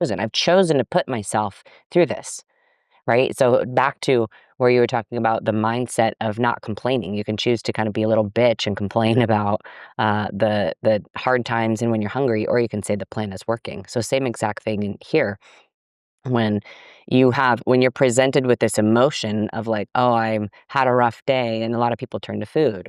I've chosen to put myself through this, right? So back to where you were talking about the mindset of not complaining. You can choose to kind of be a little bitch and complain about the hard times and when you're hungry, or you can say the plan is working. So same exact thing in here. When you're presented with this emotion of like, oh, I had a rough day, and a lot of people turn to food.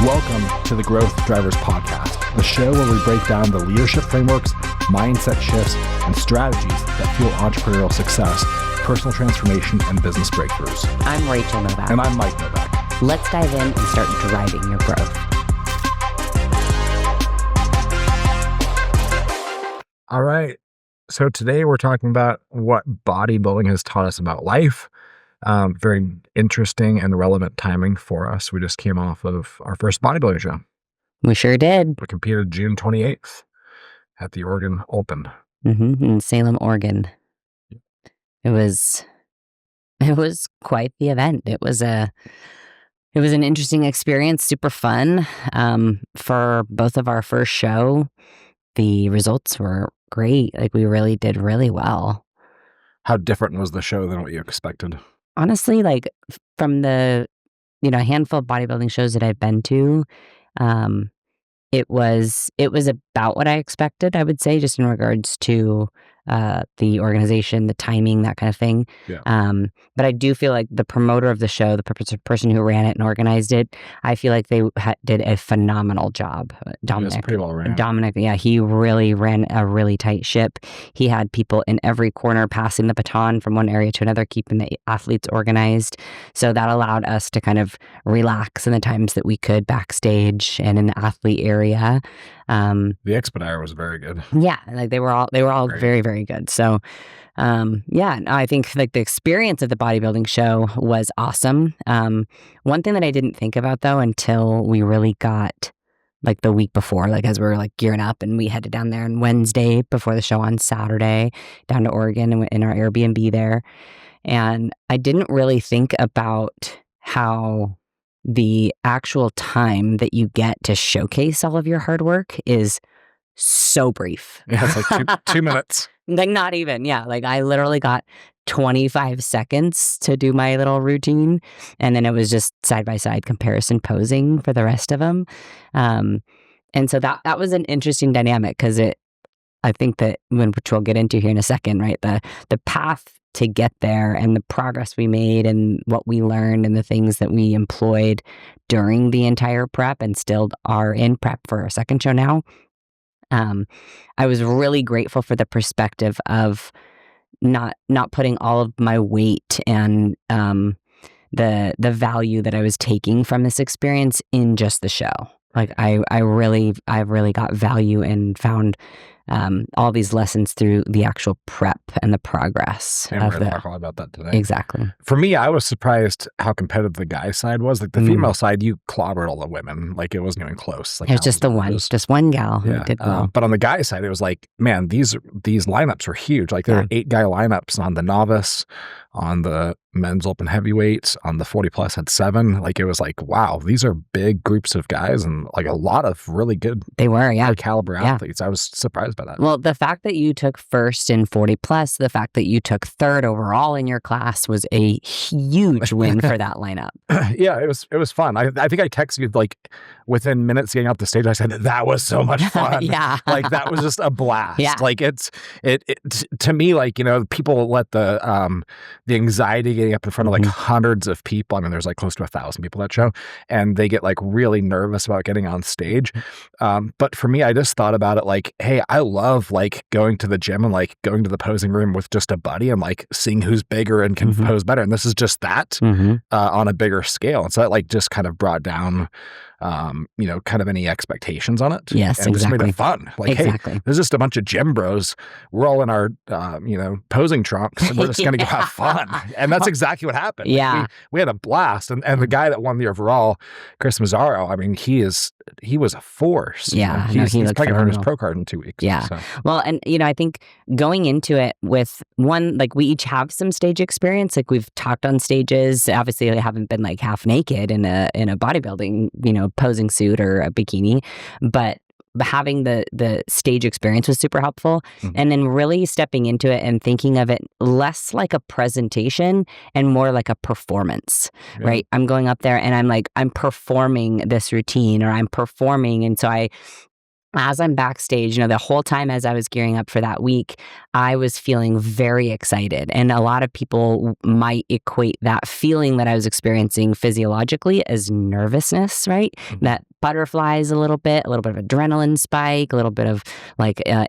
Welcome to the Growth Drivers Podcast, the show where we break down the leadership frameworks, mindset shifts, and strategies that fuel entrepreneurial success, personal transformation, and business breakthroughs. I'm Rachael Novak. And I'm Mike Novak. Let's dive in and start driving your growth. All right. So today we're talking about what bodybuilding has taught us about life. Very interesting and relevant timing for us. We just came off of our first bodybuilding show. We sure did. We competed June 28th at the Oregon Open. In Salem, Oregon. It was quite the event. It was an interesting experience, super fun. For both of our first show, the results were great. Like, we really did really well. How different was the show than what you expected? Honestly, like from the, handful of bodybuilding shows that I've been to, it was about what I expected, I would say, just in regards to the organization, the timing, that kind of thing. Yeah. But I do feel like the promoter of the show, the person who ran it and organized it, I feel like they did a phenomenal job. Dominic. It was pretty well ran. Dominic, yeah, he really ran a really tight ship. He had people in every corner passing the baton from one area to another, keeping the athletes organized. So that allowed us to kind of relax in the times that we could backstage and in the athlete area. The expediter was very good. Yeah, like they were all very, very good. So, I think like the experience of the bodybuilding show was awesome. One thing that I didn't think about though until we really got like the week before, like as we were like gearing up and we headed down there on Wednesday before the show on Saturday down to Oregon and in our Airbnb there, and I didn't really think about how the actual time that you get to showcase all of your hard work is so brief. Yeah, it's like two minutes. Like not even, yeah. Like I literally got 25 seconds to do my little routine, and then it was just side-by-side comparison posing for the rest of them. And so that was an interesting dynamic because I think that which we'll get into here in a second, right? The path to get there and the progress we made and what we learned and the things that we employed during the entire prep and still are in prep for our second show now. I was really grateful for the perspective of not putting all of my weight and the value that I was taking from this experience in just the show. Like I really got value and found all these lessons through the actual prep and the progress. And we're going to talk a lot about that today. Exactly. For me, I was surprised how competitive the guy side was. Like the female side, you clobbered all the women. Like it wasn't even close. Like it was just one gal who did well. But on the guy side, it was like, man, these lineups were huge. Like there were 8 guy lineups on the novice, on the men's open heavyweights, on the 40 plus had 7. Like it was like, wow, these are big groups of guys and like a lot of really good. They were, yeah, high caliber athletes. I was surprised by that. Well, the fact that you took first in 40 plus, the fact that you took third overall in your class was a huge win for that lineup. Yeah, it was fun. I think I texted you like within minutes getting off the stage. I said that was so much fun. Yeah, like that was just a blast. Yeah, like it to me, like people let the anxiety getting up in front of like hundreds of people. I mean, there's like close to 1,000 people that show, and they get like really nervous about getting on stage. But for me, I just thought about it like, hey, I love like going to the gym and like going to the posing room with just a buddy and like seeing who's bigger and can pose better. And this is just that on a bigger scale. And so that like just kind of brought down kind of any expectations on it. Yes, and exactly. just made it fun. Like, hey, there's just a bunch of gym bros. We're all in our, posing trunks, and we're just going to go have fun. And that's exactly what happened. Yeah. Like, we had a blast. And the guy that won the overall, Chris Mazzaro, I mean, he was a force. Yeah. He's probably going to earn his pro card in 2 weeks. Yeah. So. Well, and, I think going into it with one, like we each have some stage experience. Like we've talked on stages. Obviously, I haven't been like half naked in a bodybuilding, posing suit or a bikini, but having the stage experience was super helpful. And then really stepping into it and thinking of it less like a presentation and more like a performance, right? I'm going up there and I'm performing this routine, or I'm performing. And so as I'm backstage, the whole time as I was gearing up for that week, I was feeling very excited. And a lot of people might equate that feeling that I was experiencing physiologically as nervousness, right? That butterflies a little bit of adrenaline spike, a little bit of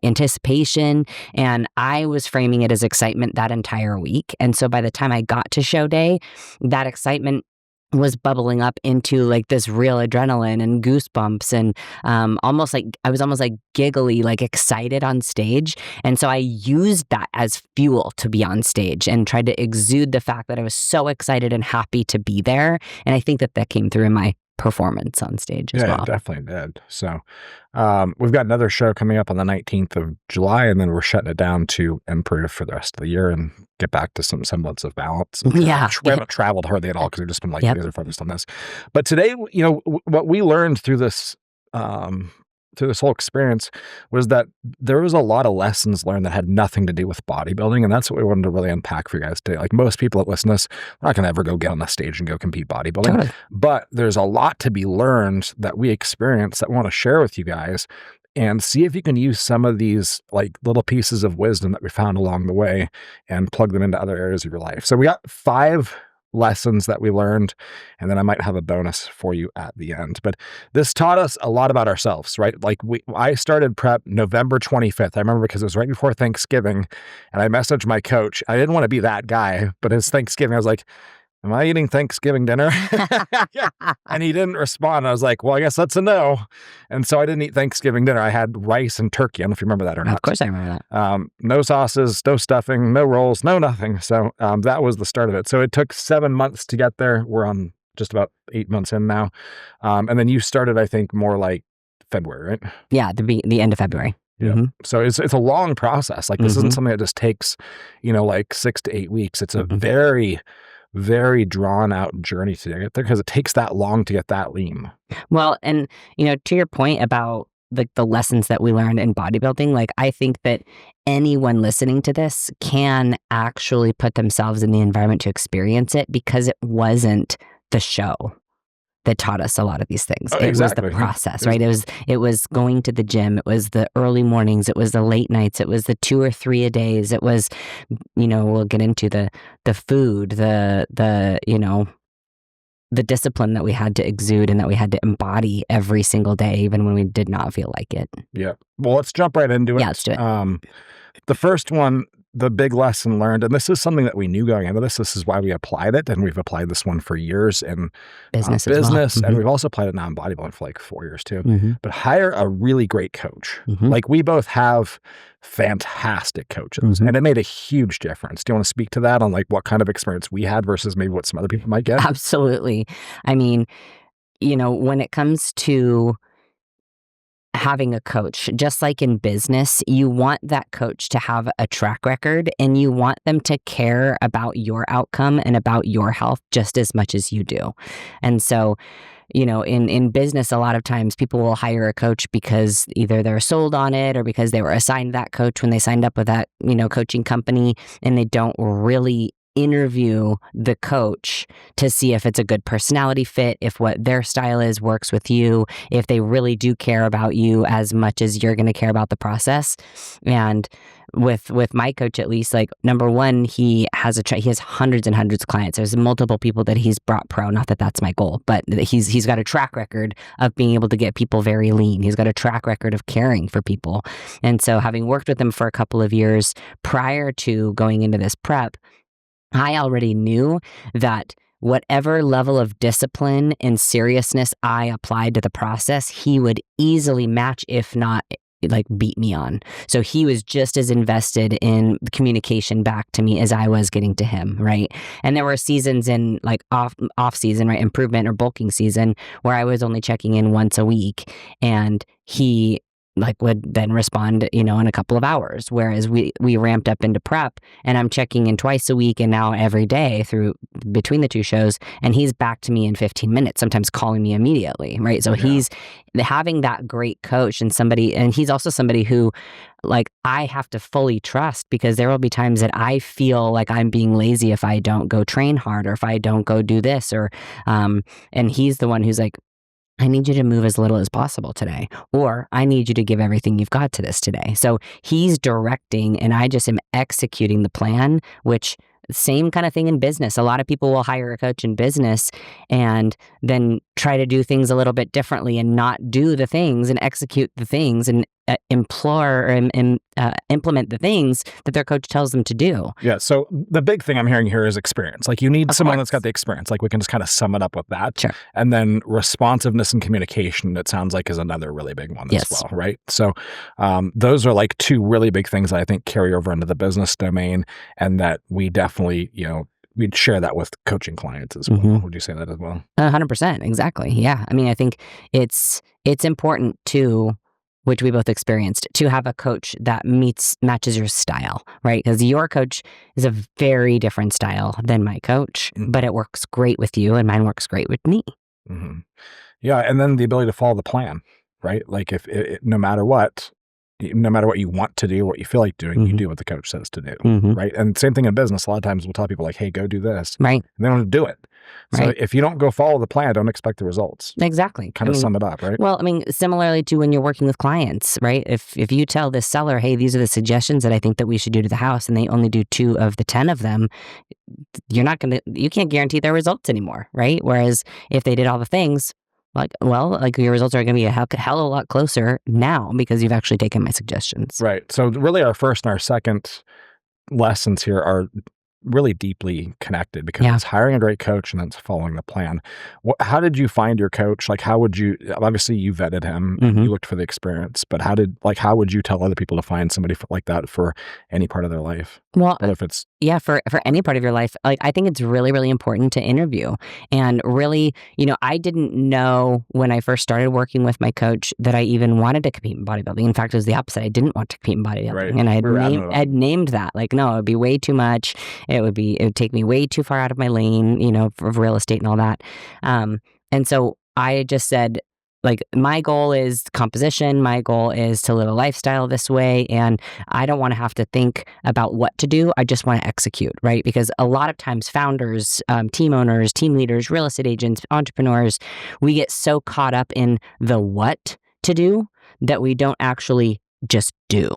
anticipation. And I was framing it as excitement that entire week. And so by the time I got to show day, that excitement was bubbling up into like this real adrenaline and goosebumps, and I was almost like giggly, like excited on stage. And so I used that as fuel to be on stage and tried to exude the fact that I was so excited and happy to be there. And I think that came through in my performance on stage as well. Yeah, definitely did. So we've got another show coming up on the 19th of July, and then we're shutting it down to improve for the rest of the year and get back to some semblance of balance. Yeah. We haven't traveled hardly at all because we've just been you guys are focused on this. But today, what we learned through this whole experience was that there was a lot of lessons learned that had nothing to do with bodybuilding. And that's what we wanted to really unpack for you guys today. Like most people that listen to this, we're not going to ever go get on the stage and go compete bodybuilding. Totally. But there's a lot to be learned that we experienced that we want to share with you guys and see if you can use some of these like little pieces of wisdom that we found along the way and plug them into other areas of your life. So we got 5 lessons that we learned, and then I might have a bonus for you at the end. But this taught us a lot about ourselves, right? Like I started prep November 25th. I remember because it was right before Thanksgiving, and I messaged my coach. I didn't want to be that guy, but it's Thanksgiving. I was like, am I eating Thanksgiving dinner? And he didn't respond. I was like, well, I guess that's a no. And so I didn't eat Thanksgiving dinner. I had rice and turkey. I don't know if you remember that or not. Of course I remember that. No sauces, no stuffing, no rolls, no nothing. So that was the start of it. So it took 7 months to get there. We're on just about 8 months in now. And then you started, I think, more like February, right? Yeah, the end of February. Yeah. So it's a long process. Like this isn't something that just takes, like 6 to 8 weeks. It's a very, very drawn out journey to get there because it takes that long to get that lean. Well, and to your point about the lessons that we learned in bodybuilding, like I think that anyone listening to this can actually put themselves in the environment to experience it because it wasn't the show that taught us a lot of these things. It was the process, right? It was going to the gym. It was the early mornings. It was the late nights. It was the 2 or 3 a days. It was, we'll get into the food, the discipline that we had to exude and that we had to embody every single day, even when we did not feel like it. Yeah. Well, let's jump right into it. Yeah, let's do it. The first one, the big lesson learned, and this is something that we knew going into this. This is why we applied it, and we've applied this one for years in business, and we've also applied it now in bodybuilding for like 4 years too. But hire a really great coach. Like we both have fantastic coaches, and it made a huge difference. Do you want to speak to that on like what kind of experience we had versus maybe what some other people might get? Absolutely. I mean, when it comes to having a coach, just like in business, you want that coach to have a track record and you want them to care about your outcome and about your health just as much as you do. And so, in business, a lot of times people will hire a coach because either they're sold on it or because they were assigned that coach when they signed up with that, coaching company, and they don't really interview the coach to see if it's a good personality fit, if what their style is works with you, if they really do care about you as much as you're going to care about the process. And with my coach, at least, like number one, he has hundreds and hundreds of clients. There's multiple people that he's brought pro. Not that that's my goal, but he's got a track record of being able to get people very lean. He's got a track record of caring for people. And so having worked with him for a couple of years prior to going into this prep, I already knew that whatever level of discipline and seriousness I applied to the process, he would easily match, if not like beat me on. So he was just as invested in the communication back to me as I was getting to him, right? And there were seasons in like off season, right, improvement or bulking season, where I was only checking in once a week, and he would then respond, in a couple of hours. Whereas we ramped up into prep, and I'm checking in twice a week and now every day through between the two shows, and he's back to me in 15 minutes, sometimes calling me immediately, right? So he's having that great coach and he's also somebody who I have to fully trust, because there will be times that I feel like I'm being lazy if I don't go train hard, or if I don't go do this, or and he's the one who's like, I need you to move as little as possible today, or I need you to give everything you've got to this today. So he's directing, and I just am executing the plan, which same kind of thing in business. A lot of people will hire a coach in business and then try to do things a little bit differently and not do the things and execute the things and implore or implement the things that their coach tells them to do. Yeah. So the big thing I'm hearing here is experience. You need someone that's got the experience. We can just kind of sum it up with that. Sure. And then responsiveness and communication, it sounds like, is another really big one as well, right? So those are two really big things that I think carry over into the business domain, and that we definitely, we'd share that with coaching clients as well. Would you say that as well? 100%. Exactly. Yeah. I mean, I think it's important to, which we both experienced, to have a coach that matches your style, right? Because your coach is a very different style than my coach, but it works great with you, and mine works great with me. Yeah, and then the ability to follow the plan, right? If no matter what you want to do, what you feel like doing, you do what the coach says to do, right? And same thing in business. A lot of times we'll tell people hey, go do this, right? And they don't do it. So if you don't go follow the plan, don't expect the results. Exactly. Kind of sum it up, right? Well, I mean, similarly to when you're working with clients, right? If you tell this seller, hey, these are the suggestions that I think that we should do to the house, and they only do 2 of the 10 of them, you can't guarantee their results anymore, right? Whereas if they did all the things, your results are going to be a hell of a lot closer now, because you've actually taken my suggestions. Right. So really our first and our second lessons here are really deeply connected, because it's hiring a great coach and then it's following the plan. How did you find your coach? How would you, obviously you vetted him, you looked for the experience, but how would you tell other people to find somebody like that for any part of their life? Well, if it's for any part of your life, I think it's really, really important to interview. And really, I didn't know when I first started working with my coach that I even wanted to compete in bodybuilding. In fact, it was the opposite. I didn't want to compete in bodybuilding. Right. And I'd named that. No, it would be way too much. It would take me way too far out of my lane, for real estate and all that. And so I just said, my goal is composition. My goal is to live a lifestyle this way. And I don't want to have to think about what to do. I just want to execute, right? Because a lot of times founders, team owners, team leaders, real estate agents, entrepreneurs, we get so caught up in the what to do that we don't actually just do.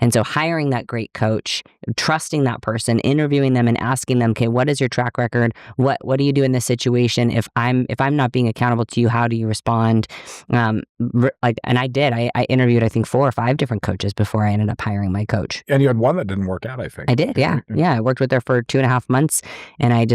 And so hiring that great coach, trusting that person, interviewing them and asking them, okay, what is your track record? What do you do in this situation? If I'm not being accountable to you, how do you respond? And I did. I interviewed, I think, 4 or 5 different coaches before I ended up hiring my coach. And you had one that didn't work out, I think. I did, yeah. Yeah, I worked with her for 2.5 months, and I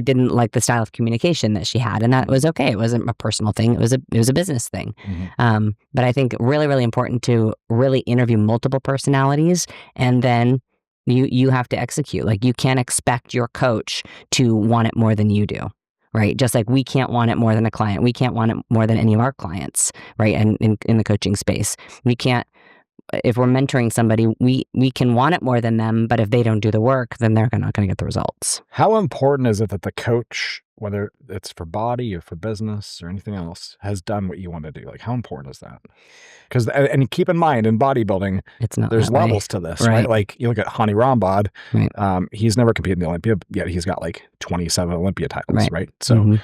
didn't like the style of communication that she had, and that was okay. It wasn't a personal thing. It was a business thing. But I think really, really important to really interview multiple personalities, and then you have to execute. You can't expect your coach to want it more than you do, right? Just like we can't want it more than a client. We can't want it more than any of our clients, right? And in the coaching space, we can't. If we're mentoring somebody, we can want it more than them, but if they don't do the work, then they're not going to get the results. How important is it that the coach, whether it's for body or for business or anything else, has done what you want to do? How important is that? Because, and keep in mind, in bodybuilding, there's levels to this, right? You look at Hani Rambod, right. He's never competed in the Olympia, yet he's got 27 Olympia titles, right? So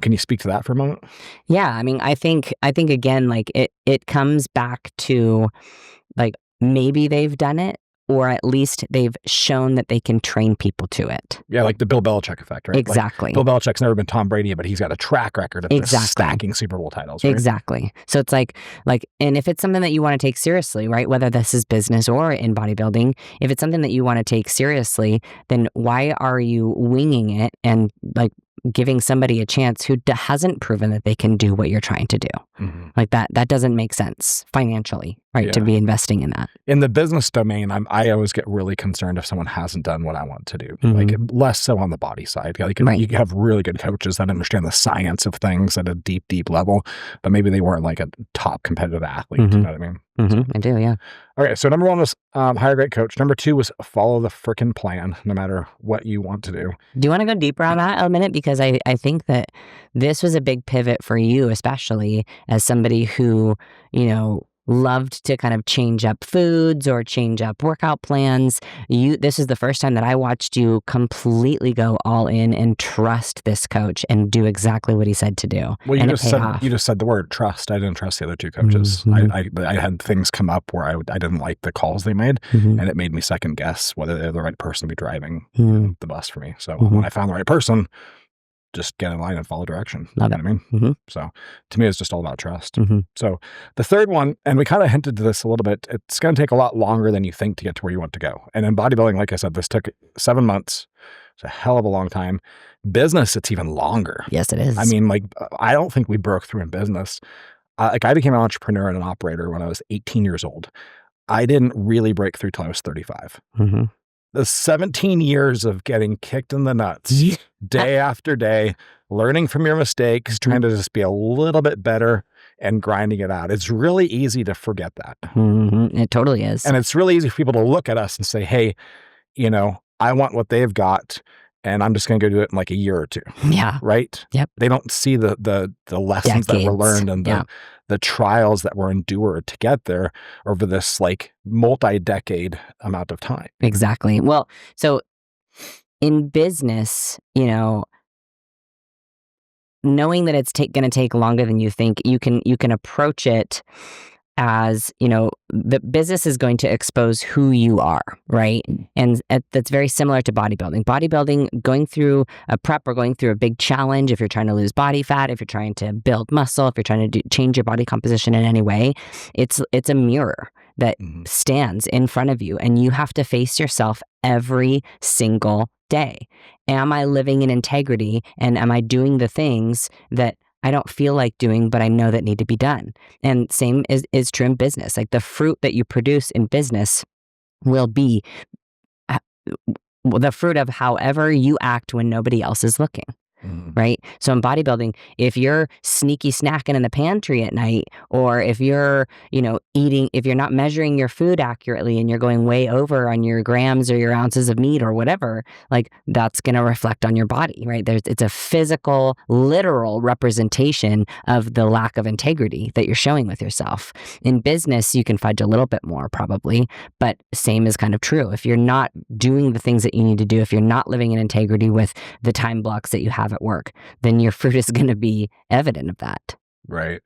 can you speak to that for a moment? Yeah, I mean, I think again, it comes back to maybe they've done it, or at least they've shown that they can train people to it. Yeah, the Bill Belichick effect, right? Exactly. Bill Belichick's never been Tom Brady, but he's got a track record of just stacking Super Bowl titles, right? Exactly. So it's and if it's something that you want to take seriously, right, whether this is business or in bodybuilding, if it's something that you want to take seriously, then why are you winging it and giving somebody a chance who hasn't proven that they can do what you're trying to do? That doesn't make sense financially, right? To be investing in that. In the business domain, I always get really concerned if someone hasn't done what I want to do. Less so on the body side. You have really good coaches that understand the science of things at a deep, deep level, but maybe they weren't a top competitive athlete. You know what I mean? I do, yeah. Okay, so number 1 was hire a great coach. Number 2 was follow the frickin' plan, no matter what you want to do. Do you want to go deeper on that a minute? Because I think that this was a big pivot for you, especially as somebody who, loved to kind of change up foods or change up workout plans. This is the first time that I watched you completely go all in and trust this coach and do exactly what he said to do. Well, and you just said the word trust. I didn't trust the other 2 coaches. I had things come up where I didn't like the calls they made, and it made me second guess whether they're the right person to be driving the bus for me. So when I found the right person, just get in line and follow direction. Love you know what I mean? So to me, it's just all about trust. So the third one, and we kind of hinted to this a little bit, it's going to take a lot longer than you think to get to where you want to go. And in bodybuilding, like I said, this took 7 months. It's a hell of a long time. Business, it's even longer. Yes, it is. I mean, I don't think we broke through in business. I became an entrepreneur and an operator when I was 18 years old. I didn't really break through till I was 35. The 17 years of getting kicked in the nuts day after day, learning from your mistakes, trying to just be a little bit better and grinding it out. It's really easy to forget that. It totally is. And it's really easy for people to look at us and say, hey, I want what they've got, and I'm just going to go do it in like a year or 2. Yeah. Right? Yep. They don't see the lessons that were learned and the trials that were endured to get there over this like multi-decade amount of time. Exactly. Well, so in business, knowing that it's going to take longer than you think, you can approach it as, the business is going to expose who you are, right? And that's very similar to bodybuilding. Bodybuilding, going through a prep or going through a big challenge, if you're trying to lose body fat, if you're trying to build muscle, if you're trying to change your body composition in any way, it's a mirror that stands in front of you, and you have to face yourself every single day. Am I living in integrity, and am I doing the things that I don't feel like doing, but I know that need to be done? And same is true in business. Like the fruit that you produce in business will be the fruit of however you act when nobody else is looking. Right? So in bodybuilding, if you're sneaky snacking in the pantry at night, or if you're, eating, if you're not measuring your food accurately and you're going way over on your grams or your ounces of meat or whatever, like that's going to reflect on your body, right? It's a physical, literal representation of the lack of integrity that you're showing with yourself. In business, you can fudge a little bit more probably, but same is kind of true. If you're not doing the things that you need to do, if you're not living in integrity with the time blocks that you have at work, then your fruit is going to be evident of that. Right.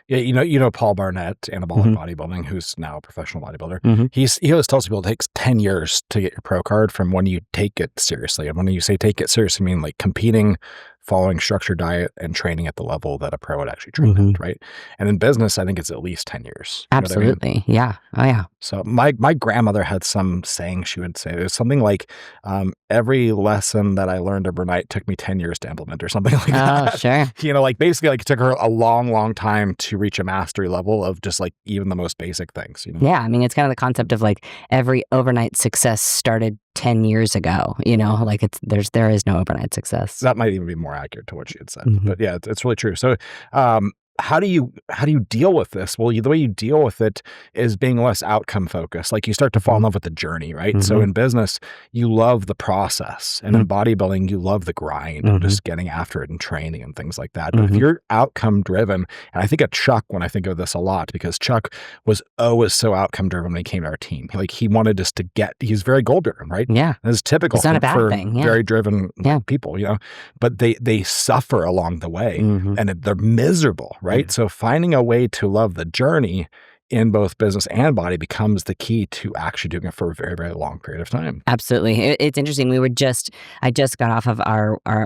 Yeah. Paul Barnett, Anabolic Bodybuilding, who's now a professional bodybuilder. He always tells people it takes 10 years to get your pro card from when you take it seriously. And when you say take it seriously, I mean like competing, following structured diet, and training at the level that a pro would actually train at, right? And in business, I think it's at least 10 years. Absolutely. I mean? Yeah. Oh, yeah. So my grandmother had some saying she would say. It was something like, every lesson that I learned overnight took me 10 years to implement, or something like that. Oh, sure. Like basically like it took her a long, long time to reach a mastery level of just like even the most basic things. Yeah. I mean, it's kind of the concept of like every overnight success started 10 years ago, like there is no overnight success. That might even be more accurate to what she had said, but yeah, it's really true. So, how do you deal with this? Well, the way you deal with it is being less outcome focused. Like you start to fall in love with the journey, right? So in business, you love the process, and in bodybuilding, you love the grind of just getting after it and training and things like that. But if you're outcome driven, and I think of Chuck when I think of this a lot, because Chuck was always so outcome driven when he came to our team. Like he wanted us to he's very goal driven, right? Yeah, and it's typical it's not a bad for thing. Yeah. Very driven people, but they suffer along the way, and they're miserable. Right. So finding a way to love the journey in both business and body becomes the key to actually doing it for a very, very long period of time. Absolutely. It's interesting. I just got off of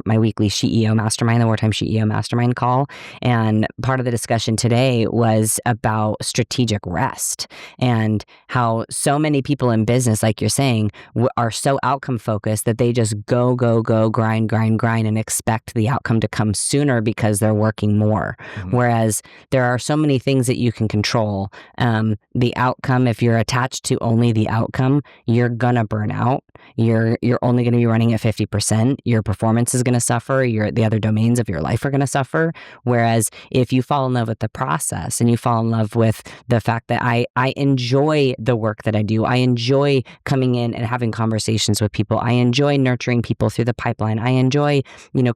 my weekly CEO mastermind, the Wartime CEO mastermind call. And part of the discussion today was about strategic rest and how so many people in business, like you're saying, are so outcome focused that they just go, grind, and expect the outcome to come sooner because they're working more. Whereas there are so many things that you can control. The outcome, if you're attached to only the outcome, you're gonna burn out. You're only going to be running at 50%. Your performance is going to suffer. The other domains of your life are going to suffer. Whereas if you fall in love with the process and you fall in love with the fact that I enjoy the work that I do, I enjoy coming in and having conversations with people. I enjoy nurturing people through the pipeline. I enjoy,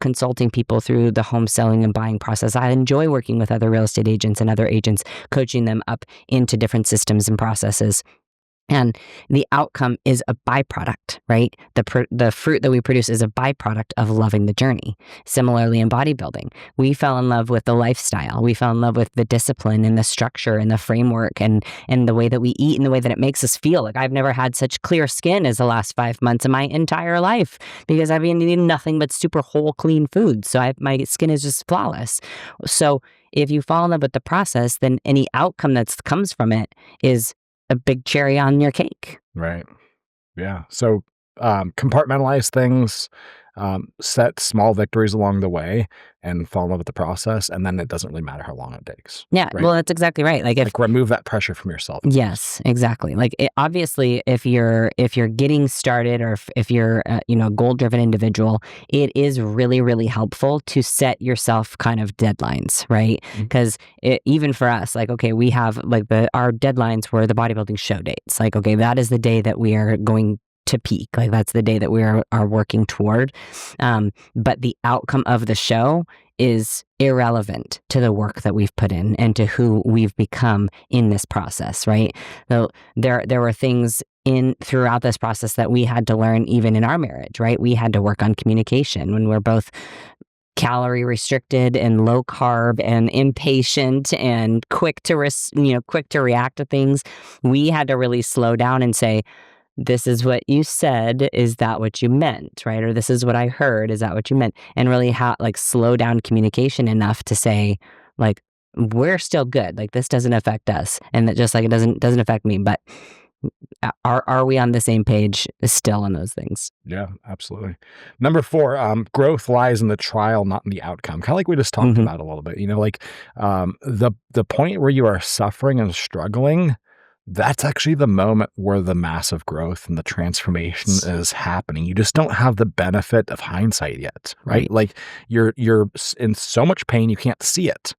consulting people through the home selling and buying process. I enjoy working with other real estate agents and other agents, coaching them up into different systems and processes. And the outcome is a byproduct, right? The fruit that we produce is a byproduct of loving the journey. Similarly, in bodybuilding, we fell in love with the lifestyle. We fell in love with the discipline and the structure and the framework and the way that we eat and the way that it makes us feel. Like, I've never had such clear skin as the last 5 months of my entire life because I've been eating nothing but super whole, clean food. So my skin is just flawless. So if you fall in love with the process, then any outcome that comes from it is a big cherry on your cake. Right. Yeah. So compartmentalize things, set small victories along the way, and fall in love with the process. And then it doesn't really matter how long it takes. Yeah. Right? Well, that's exactly right. Like remove that pressure from yourself. Yes, exactly. Like obviously, if you're getting started, or if you're a goal-driven individual, it is really, really helpful to set yourself kind of deadlines, right? Because even for us, like, okay, we have like our deadlines were the bodybuilding show dates. Like, okay, that is the day that we are going to peak. Like, that's the day that we are working toward. But the outcome of the show is irrelevant to the work that we've put in and to who we've become in this process, right? So there were things throughout this process that we had to learn, even in our marriage, right? We had to work on communication when we're both calorie restricted and low carb and impatient and quick to react to things. We had to really slow down and say, this is what you said. Is that what you meant? Right? Or this is what I heard. Is that what you meant? And really slow down communication enough to say, like, we're still good. Like, this doesn't affect us. And that just like it doesn't affect me. But are we on the same page still on those things? Yeah, absolutely. Number 4, growth lies in the trial, not in the outcome. Kind of like we just talked about a little bit, the point where you are suffering and struggling, that's actually the moment where the massive growth and the transformation is happening. You just don't have the benefit of hindsight yet, right? Like, you're in so much pain, you can't see it.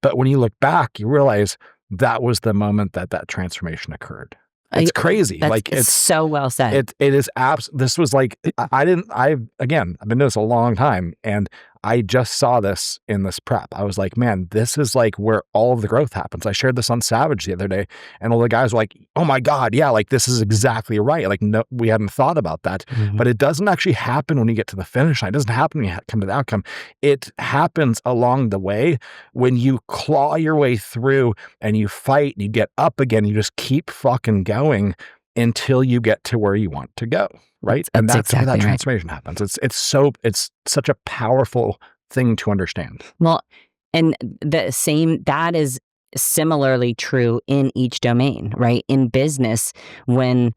But when you look back, you realize that was the moment that transformation occurred. It's crazy. It's so well said. It is this was like, I've been doing this a long time, and I just saw this in this prep. I was like, man, this is like where all of the growth happens. I shared this on Savage the other day, and all the guys were like, oh my God, yeah, like this is exactly right. Like, no, we hadn't thought about that. But it doesn't actually happen when you get to the finish line. It doesn't happen when you come to the outcome. It happens along the way when you claw your way through and you fight and you get up again. You just keep fucking going until you get to where you want to go. Right. And that's exactly where that transformation happens. It's such a powerful thing to understand. Well, and that is similarly true in each domain, right? In business, when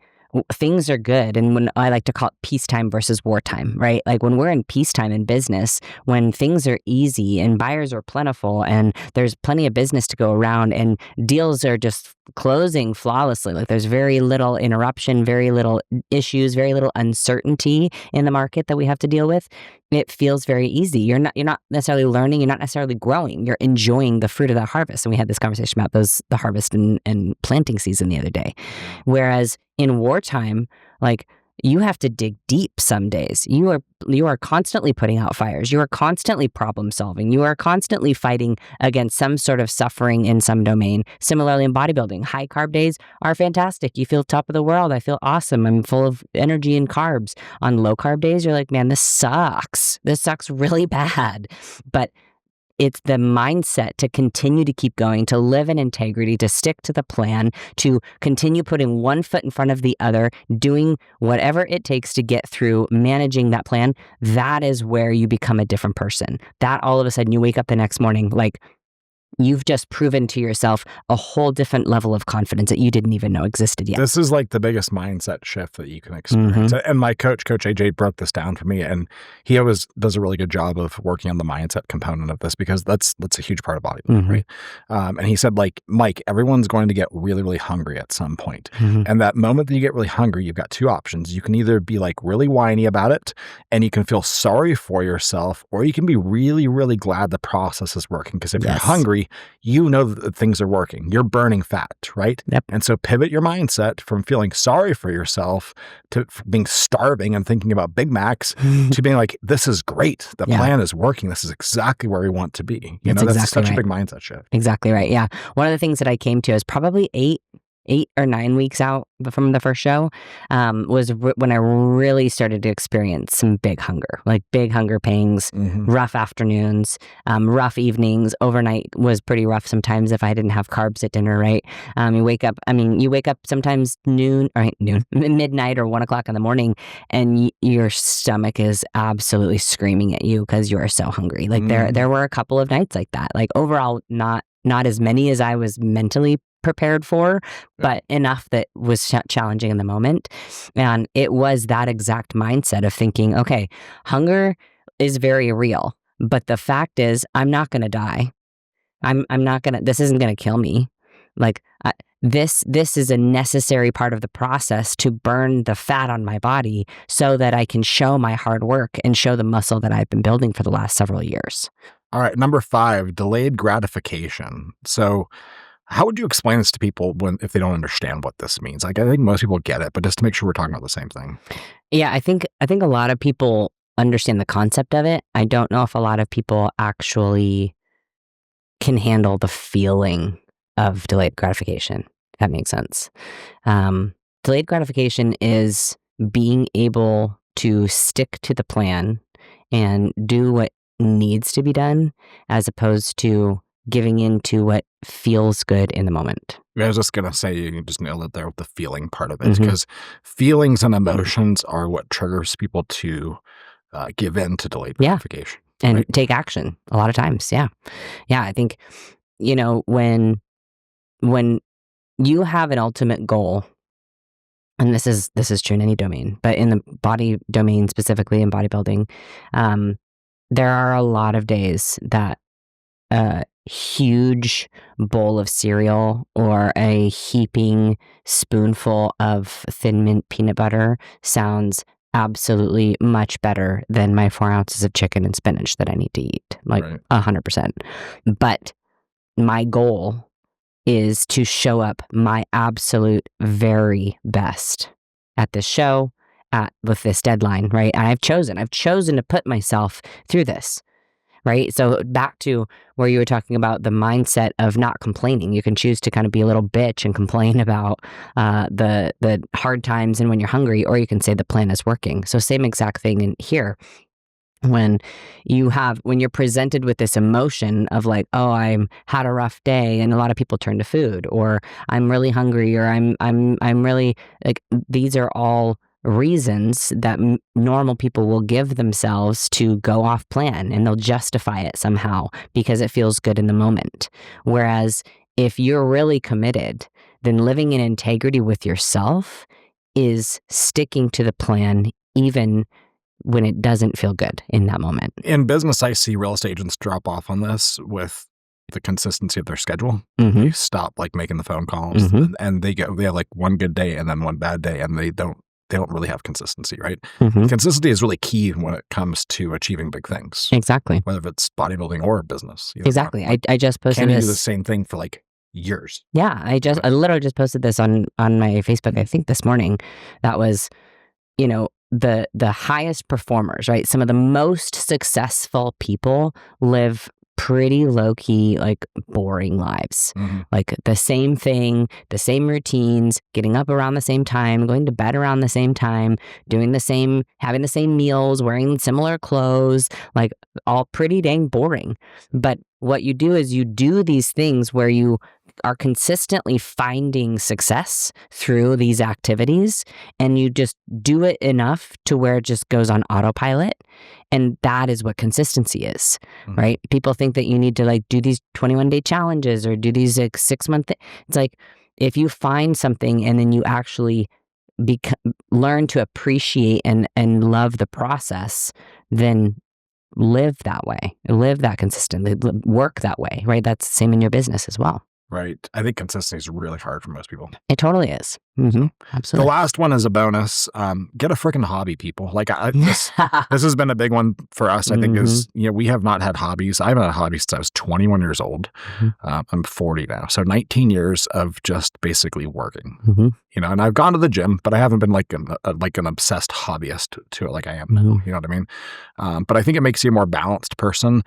things are good, and when I like to call it peacetime versus wartime, right? Like, when we're in peacetime in business, when things are easy and buyers are plentiful and there's plenty of business to go around and deals are just closing flawlessly, like there's very little interruption, very little issues, very little uncertainty in the market that we have to deal with, it feels very easy. You're not necessarily learning, you're not necessarily growing, you're enjoying the fruit of that harvest. And we had this conversation about the harvest and planting season the other day. Whereas in wartime, like, you have to dig deep some days. You are constantly putting out fires. You are constantly problem solving. You are constantly fighting against some sort of suffering in some domain. Similarly, in bodybuilding, high carb days are fantastic. You feel top of the world. I feel awesome. I'm full of energy and carbs. On low carb days, you're like, man, this sucks. This sucks really bad. But it's the mindset to continue to keep going, to live in integrity, to stick to the plan, to continue putting one foot in front of the other, doing whatever it takes to get through, managing that plan. That is where you become a different person. That all of a sudden you wake up the next morning like, you've just proven to yourself a whole different level of confidence that you didn't even know existed yet. This is like the biggest mindset shift that you can experience. And my coach AJ, broke this down for me, and he always does a really good job of working on the mindset component of this, because that's a huge part of bodybuilding, right? And he said, like, Mike, everyone's going to get really, really hungry at some point. And that moment that you get really hungry, you've got two options. You can either be like really whiny about it and you can feel sorry for yourself, or you can be really, really glad the process is working. Because if you're hungry, you know that things are working. You're burning fat, right? Yep. And so pivot your mindset from feeling sorry for yourself to being starving and thinking about Big Macs to being like, this is great. The plan is working. This is exactly where we want to be. You know, that's such a big mindset shift. Exactly right. Yeah. One of the things that I came to is probably 8 or 9 weeks out from the first show, was when I really started to experience some big hunger, like big hunger pangs, rough afternoons, rough evenings. Overnight was pretty rough sometimes if I didn't have carbs at dinner, right? You wake up sometimes midnight or 1 o'clock in the morning, and your stomach is absolutely screaming at you because you are so hungry. Like there were a couple of nights like that. Like overall, not as many as I was mentally prepared for, but enough that was challenging in the moment. And it was that exact mindset of thinking, okay, hunger is very real, but the fact is I'm not going to die. I'm not going to, this isn't going to kill me. Like this is a necessary part of the process to burn the fat on my body so that I can show my hard work and show the muscle that I've been building for the last several years. All right. Number 5, delayed gratification. So how would you explain this to people if they don't understand what this means? Like, I think most people get it, but just to make sure we're talking about the same thing. Yeah, I think a lot of people understand the concept of it. I don't know if a lot of people actually can handle the feeling of delayed gratification. If that makes sense. Delayed gratification is being able to stick to the plan and do what needs to be done, as opposed to giving into what feels good in the moment. I was just going to say, you just nailed it there with the feeling part of it, because feelings and emotions are what triggers people to give in to delayed gratification. And take action a lot of times. Yeah. I think, when you have an ultimate goal, and this is true in any domain, but in the body domain, specifically in bodybuilding, there are a lot of days that huge bowl of cereal or a heaping spoonful of Thin Mint peanut butter sounds absolutely much better than my 4 ounces of chicken and spinach that I need to eat, like 100%. But my goal is to show up my absolute very best at this show, with this deadline, right? And I've chosen to put myself through this. Right. So back to where you were talking about the mindset of not complaining. You can choose to kind of be a little bitch and complain about the hard times and when you're hungry, or you can say the plan is working. So same exact thing in here. When you're presented with this emotion of like, oh, I'm had a rough day, and a lot of people turn to food, or I'm really hungry, or I'm really like, these are all reasons that normal people will give themselves to go off plan, and they'll justify it somehow because it feels good in the moment. Whereas if you're really committed, then living in integrity with yourself is sticking to the plan even when it doesn't feel good in that moment. In business, I see real estate agents drop off on this with the consistency of their schedule. You stop like making the phone calls, and they have like one good day and then one bad day, and they don't really have consistency, right? Consistency is really key when it comes to achieving big things. Exactly. Whether it's bodybuilding or business. Exactly. I just posted Can you this. do the same thing for like years? Yeah. I literally just posted this on my Facebook, I think this morning. That was, the highest performers, right? Some of the most successful people live pretty low-key, like boring lives. Like the same thing, the same routines, getting up around the same time, going to bed around the same time, doing the same, having the same meals, wearing similar clothes, like all pretty dang boring. But what you do is you do these things where you are consistently finding success through these activities, and you just do it enough to where it just goes on autopilot. And that is what consistency is, right? People think that you need to like do these 21-day challenges or do these like 6-month. It's like, if you find something and then you actually learn to appreciate and love the process, then live that way, live that consistently, work that way, right? That's the same in your business as well. Right. I think consistency is really hard for most people. It totally is. Mm-hmm. Absolutely. The last one is a bonus. Get a freaking hobby, people. Like this has been a big one for us. I think is, we have not had hobbies. I haven't had hobbies since I was 21 years old. I'm 40 now. So 19 years of just basically working, and I've gone to the gym, but I haven't been like an obsessed hobbyist to it like I am now. You know what I mean? But I think it makes you a more balanced person.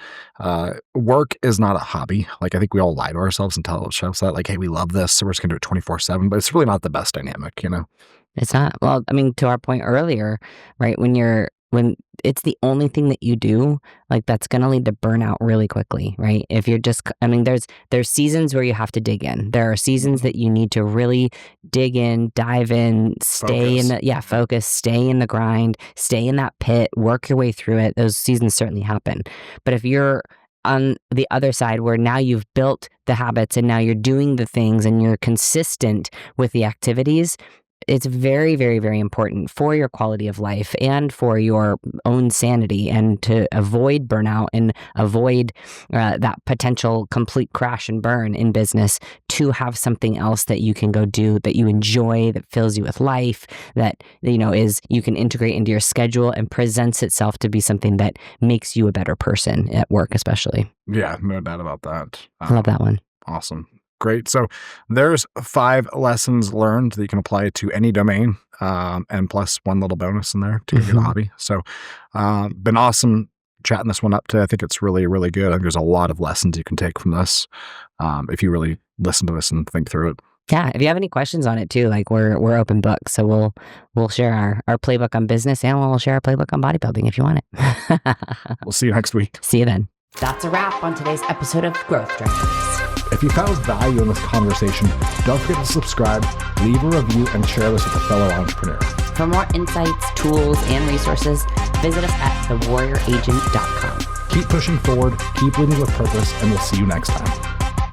Work is not a hobby. Like I think we all lie to ourselves and tell ourselves that like, hey, we love this, so we're just gonna do it 24/7, but it's really not the best dynamic, It's not. Well, I mean, to our point earlier, right? When it's the only thing that you do, like that's going to lead to burnout really quickly, right? If you're just, I mean, there's seasons where you have to dig in. There are seasons that you need to really dig in, dive in, stay focus, stay in the grind, stay in that pit, work your way through it. Those seasons certainly happen. But if you're on the other side where now you've built the habits and now you're doing the things and you're consistent with the activities, it's very, very, very important for your quality of life and for your own sanity, and to avoid burnout and avoid that potential complete crash and burn in business, to have something else that you can go do that you enjoy, that fills you with life, that is you can integrate into your schedule and presents itself to be something that makes you a better person at work, especially. Yeah, no doubt about that. I love that one. Awesome. Great. So there's 5 lessons learned that you can apply to any domain, and plus one little bonus in there to give you a hobby. So been awesome chatting this one up today. I think it's really, really good. I think there's a lot of lessons you can take from this if you really listen to this and think through it. Yeah. If you have any questions on it too, like we're open book. So we'll share our playbook on business, and we'll share our playbook on bodybuilding if you want it. We'll see you next week. See you then. That's a wrap on today's episode of Growth Drivers. If you found value in this conversation, don't forget to subscribe, leave a review, and share this with a fellow entrepreneur. For more insights, tools, and resources, visit us at thewarrioragent.com. Keep pushing forward, keep leading with purpose, and we'll see you next time.